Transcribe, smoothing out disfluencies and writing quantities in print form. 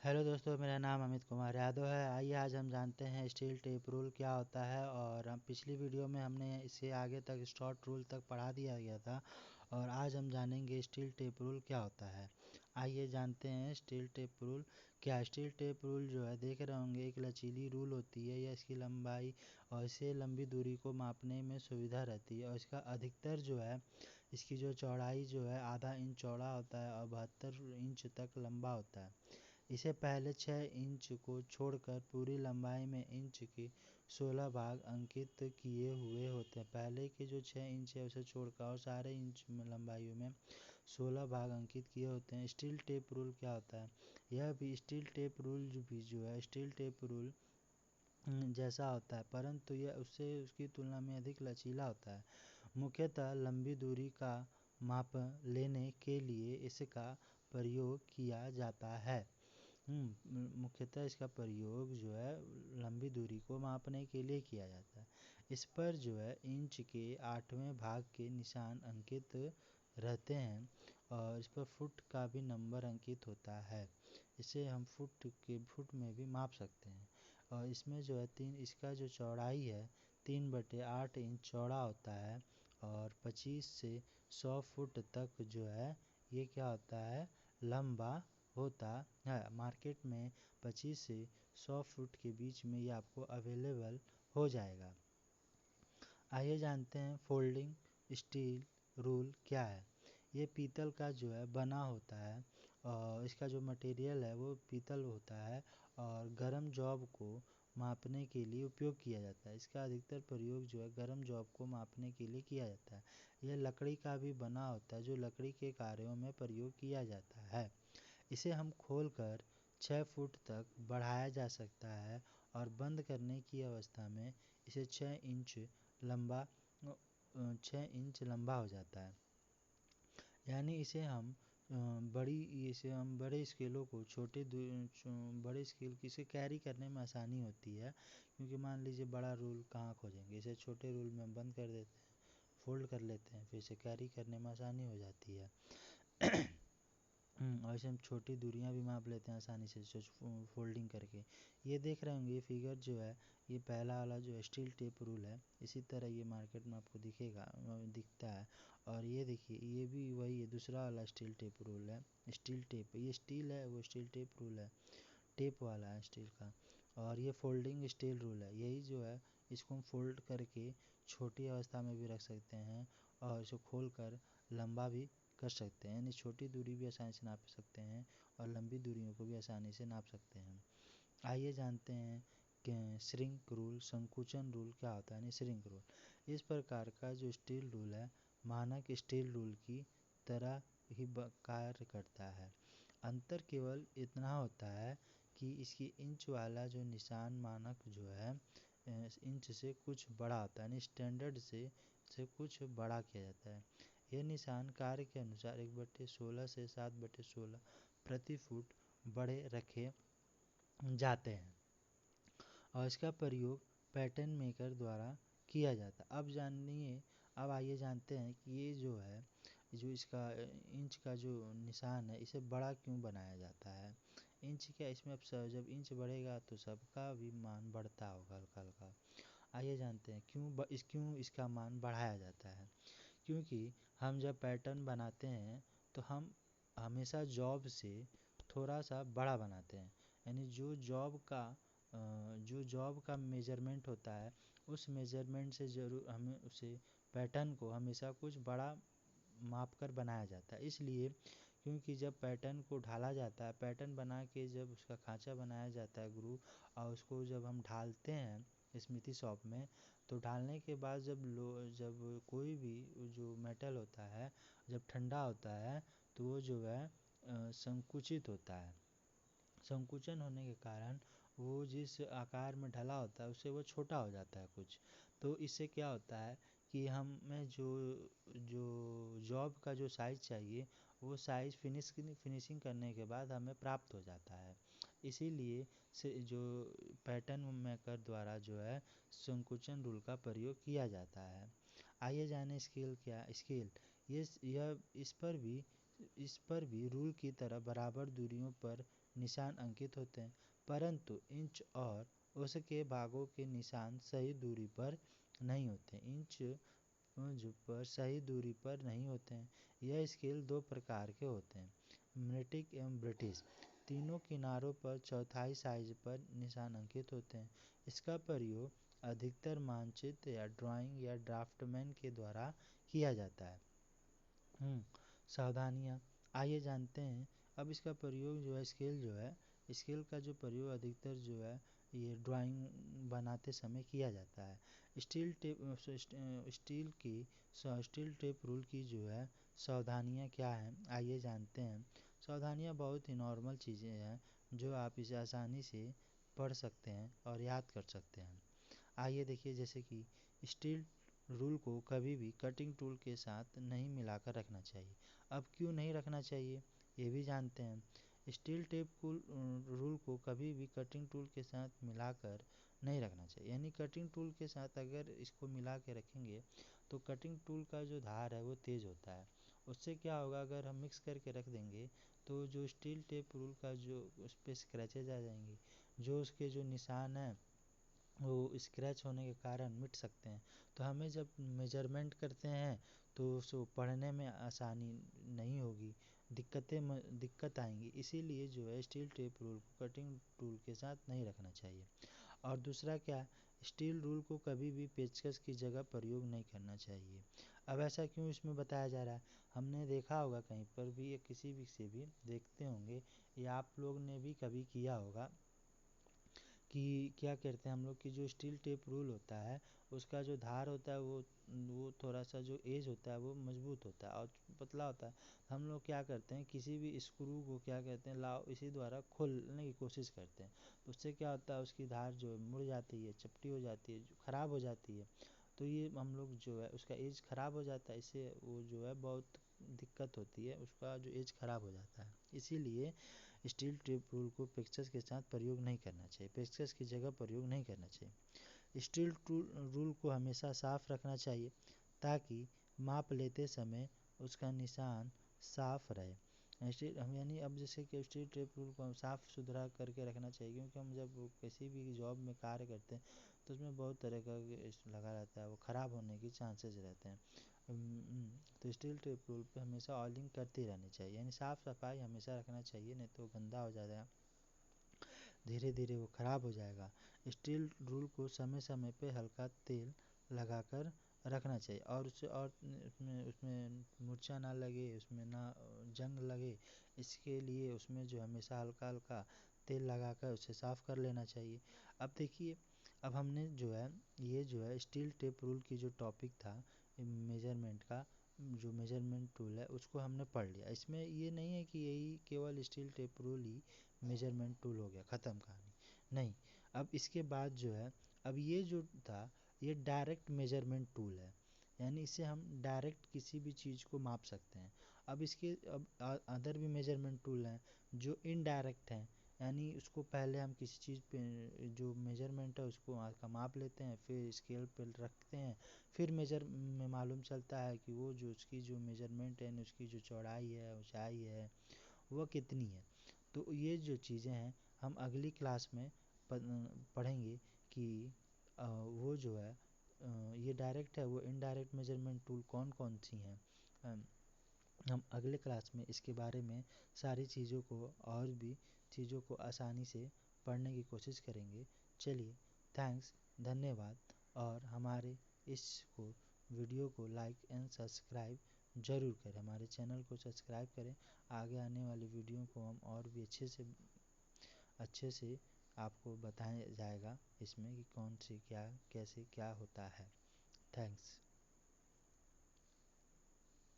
Hello दोस्तों, मेरा नाम अमित कुमार यादव है। आइए आज हम जानते हैं स्टील टेप रूल क्या होता है। और हम पिछली वीडियो में हमने इसे आगे तक स्टॉट रूल तक पढ़ा दिया गया था, और आज हम जानेंगे स्टील टेप रूल क्या होता है। आइए जानते हैं स्टील टेप रूल क्या। स्टील टेप रूल जो है देख रहे होंगे, एक लचीली रूल होती है। यह इसकी लंबाई और इससे लंबी दूरी को मापने में सुविधा रहती है, और इसका अधिकतर जो है इसकी जो चौड़ाई जो है आधा इंच चौड़ा होता है और 72 इंच तक लंबा होता है। इसे पहले 6 इंच को छोड़कर पूरी लंबाई में इंच के 16 भाग अंकित किए हुए होते हैं। पहले के जो 6 इंच है उसे छोड़कर और सारे इंच में लंबाई में 16 भाग अंकित किए होते हैं। स्टील टेप रूल क्या होता है? यह भी स्टील टेप रूल भी जो है स्टील टेप रूल जैसा होता है, परंतु यह उससे उसकी तुलना में अधिक लचीला होता है। मुख्यतः लंबी दूरी का माप लेने के लिए इसका प्रयोग किया जाता है। मुख्यतः इसका प्रयोग जो है लंबी दूरी को मापने के लिए किया जाता है। इस पर जो है इंच के 8वें भाग के निशान अंकित रहते हैं, और इस पर फुट का भी नंबर अंकित होता है। इसे हम फुट में भी माप सकते हैं। और इसमें जो है इसका जो चौड़ाई है 3/8 इंच चौड़ा होता है, और 25 से 100 फुट तक जो है ये क्या होता है, लंबा होता है। मार्केट में 25 से 100 फुट के बीच में ये आपको अवेलेबल हो जाएगा। आइए जानते हैं फोल्डिंग स्टील रूल क्या है। ये पीतल का जो है बना होता है, और इसका जो मटेरियल है वो पीतल होता है, और गर्म जॉब को मापने के लिए उपयोग किया जाता है। इसका अधिकतर प्रयोग जो है गर्म जॉब को मापने के लिए किया जाता है। यह लकड़ी का भी बना होता है, जो लकड़ी के कार्यों में प्रयोग किया जाता है। इसे हम खोलकर 6 फुट तक बढ़ाया जा सकता है, और बंद करने की अवस्था में इसे 6 इंच लंबा हो जाता है। यानी इसे हम बड़े स्केलों को बड़े स्केल की इसे कैरी करने में आसानी होती है, क्योंकि मान लीजिए बड़ा रूल कहाँ खोजेंगे, इसे छोटे रूल में बंद कर देते हैं, फोल्ड कर लेते हैं, फिर इसे कैरी करने में आसानी हो जाती है। और इसे हम छोटी दूरियां भी माप लेते हैं आसानी से फोल्डिंग करके। ये देख रहे होंगे, ये फिगर जो है ये पहला वाला जो स्टील टेप रूल है, इसी तरह ये मार्केट में आपको दिखता है। और ये देखिए, ये भी वही है, दूसरा वाला स्टील टेप रूल है। स्टील टेप, ये स्टील है, वो स्टील टेप रूल है, टेप वाला है स्टील का। और ये फोल्डिंग स्टील रूल है, यही जो है इसको हम फोल्ड करके छोटी अवस्था में भी रख सकते हैं, और इसे खोल कर लंबा भी कर सकते हैं। यानी छोटी दूरी भी आसानी से नाप सकते हैं, और लंबी दूरियों को भी आसानी से नाप सकते हैं। आइए जानते हैं कि श्रिंक रूल, संकुचन रूल क्या होता है। यानी श्रिंक रूल इस प्रकार का जो स्टील रूल है मानक स्टील रूल की तरह ही कार्य करता है। अंतर केवल इतना होता है कि इसकी इंच वाला जो निशान मानक जो है इंच से कुछ बड़ा होता है, यानी स्टैंडर्ड से कुछ बड़ा किया जाता है। यह निशान कार्य के अनुसार 1/16 से 7/16 प्रति फुट बड़े रखे जाते हैं, और इसका प्रयोग पैटर्न मेकर द्वारा किया जाता है। अब आइए जानते हैं कि ये जो इसका इंच का जो निशान है इसे बड़ा क्यों बनाया जाता है। इंच क्या, इसमें अब जब इंच बढ़ेगा तो सबका भी मान बढ़ता होगा हल्का हल्का। आइए जानते हैं क्यों इसका मान बढ़ाया जाता है। क्योंकि हम जब पैटर्न बनाते हैं तो हम हमेशा जॉब से थोड़ा सा बड़ा बनाते हैं। यानी जो जॉब का मेजरमेंट होता है उस मेजरमेंट से ज़रूर हमें उसे पैटर्न को हमेशा कुछ बड़ा माप कर बनाया जाता है। इसलिए क्योंकि जब पैटर्न को ढाला जाता है, पैटर्न बना के जब उसका खांचा बनाया जाता है ग्रू, और उसको जब हम ढालते हैं स्मिथी शॉप में, तो ढालने के बाद जब कोई भी जो मेटल होता है जब ठंडा होता है तो वो जो है संकुचित होता है। संकुचन होने के कारण वो जिस आकार में ढला होता है उससे वो छोटा हो जाता है कुछ। तो इससे क्या होता है कि हमें जो जो जॉब का जो साइज़ चाहिए वो साइज़ फिनिशिंग करने के बाद हमें प्राप्त हो जाता है। इसीलिए से जो पैटर्न मेकर द्वारा जो है संकुचन रूल का प्रयोग किया जाता है। आइए जाने स्केल क्या। स्केल यह इस पर भी इस पर भी रूल की तरह बराबर दूरियों पर निशान अंकित होते हैं, परंतु इंच और उसके भागों के निशान सही दूरी पर नहीं होते। इंच पर सही दूरी पर नहीं होते हैं। यह स्केल दो प्रकार के होते हैं, मीट्रिक एवं ब्रिटिश। तीनों किनारों पर चौथाई साइज पर निशान अंकित होते हैं। इसका प्रयोग अधिकतर मानचित्र या ड्राइंग या ड्राफ्टमैन के द्वारा किया जाता है। सावधानियाँ, आइए जानते हैं। अब इसका प्रयोग जो है स्केल का जो प्रयोग अधिकतर जो है ये ड्राइंग बनाते समय किया जाता है। स्टील टेप रूल की जो है सावधानियाँ क्या हैं, आइए जानते हैं। सावधानियाँ बहुत ही नॉर्मल चीज़ें हैं जो आप इसे आसानी से पढ़ सकते हैं और याद कर सकते हैं। आइए देखिए, जैसे कि स्टील रूल को कभी भी कटिंग टूल के साथ नहीं मिलाकर रखना चाहिए। अब क्यों नहीं रखना चाहिए ये भी जानते हैं। स्टील टेप रूल को कभी भी कटिंग टूल के साथ मिलाकर नहीं रखना चाहिए, यानी कटिंग टूल के साथ अगर इसको मिला के रखेंगे तो कटिंग टूल का जो धार है वो तेज़ होता है। उससे क्या होगा, अगर हम मिक्स करके रख देंगे तो जो स्टील टेप रूल का जो उस पर स्क्रैचेज आ जाएंगे, जो उसके जो निशान हैं वो स्क्रैच होने के कारण मिट सकते हैं। तो हमें जब मेजरमेंट करते हैं तो उसको पढ़ने में आसानी नहीं होगी, दिक्कत आएंगी। इसीलिए जो है स्टील टेप रूल को कटिंग टूल के साथ नहीं रखना चाहिए। और दूसरा क्या, स्टील रूल को कभी भी पेचकस की जगह प्रयोग नहीं करना चाहिए। अब ऐसा क्यों इसमें बताया जा रहा है, हमने देखा होगा कहीं पर भी या किसी भी से भी देखते होंगे या आप लोग ने भी कभी किया होगा कि क्या करते हैं हम लोग कि जो स्टील टेप रूल होता है उसका जो धार होता है वो थोड़ा सा जो एज होता है वो मजबूत होता है और पतला होता है। हम लोग क्या करते हैं, किसी भी स्क्रू को क्या कहते हैं लाओ इसी द्वारा खोलने की कोशिश करते हैं। तो उससे क्या होता है, उसकी धार जो है मुड़ जाती है, चपटी हो जाती है, ख़राब हो जाती है। तो ये हम लोग जो है उसका एज ख़राब हो जाता है, इससे वो जो है बहुत दिक्कत होती है, उसका जो एज ख़राब हो जाता है। इसीलिए स्टील टेप रूल को पेचकस के साथ प्रयोग नहीं करना चाहिए, पेचकस की जगह प्रयोग नहीं करना चाहिए। स्टील रूल को हमेशा साफ रखना चाहिए ताकि माप लेते समय उसका निशान साफ रहे। स्टील हम यानी अब जैसे कि स्टील टेप रूल को हम साफ सुथरा करके रखना चाहिए, क्योंकि हम जब किसी भी जॉब में कार्य करते हैं तो उसमें बहुत तरह का लगा रहता है, वो ख़राब होने की चांसेस रहते हैं। तो स्टील टेप रूल पे हमेशा ऑयलिंग करती रहनी चाहिए, यानी साफ़ सफाई हमेशा रखना चाहिए, नहीं तो गंदा हो जाएगा, धीरे धीरे वो ख़राब हो जाएगा। स्टील रूल को समय समय पे हल्का तेल लगाकर रखना चाहिए और उसमें मूर्छा ना लगे, उसमें ना जंग लगे, इसके लिए उसमें जो हमेशा हल्का हल्का तेल लगाकर उसे साफ़ कर लेना चाहिए। अब देखिए, अब हमने जो है ये जो है स्टील टेप रूल की जो टॉपिक था मेजरमेंट का, जो मेजरमेंट टूल है उसको हमने पढ़ लिया। इसमें ये नहीं है कि यही केवल स्टील टेप रूल ही मेजरमेंट टूल हो गया, ख़त्म कहानी नहीं। अब इसके बाद जो है, अब ये जो था ये डायरेक्ट मेजरमेंट टूल है, यानी इससे हम डायरेक्ट किसी भी चीज़ को माप सकते हैं। अब इसके अब अदर भी मेजरमेंट टूल हैं जो इनडायरेक्ट हैं, यानी उसको पहले हम किसी चीज़ पे जो मेजरमेंट है उसको का माप लेते हैं, फिर स्केल पे रखते हैं, फिर मेजर में मालूम चलता है कि वो जो उसकी जो मेजरमेंट है उसकी जो चौड़ाई है ऊंचाई है वह कितनी है। तो ये जो चीज़ें हैं हम अगली क्लास में पढ़ेंगे कि वो जो है ये डायरेक्ट है वो इनडायरेक्ट मेजरमेंट टूल कौन कौन सी हैं। हम अगले क्लास में इसके बारे में सारी चीज़ों को और भी चीज़ों को आसानी से पढ़ने की कोशिश करेंगे। चलिए, थैंक्स, धन्यवाद। और हमारे इसको वीडियो को लाइक एंड सब्सक्राइब ज़रूर करें, हमारे चैनल को सब्सक्राइब करें। आगे आने वाली वीडियो को हम और भी अच्छे से आपको बताया जाएगा इसमें कि कौन सी क्या कैसे क्या होता है। थैंक्स।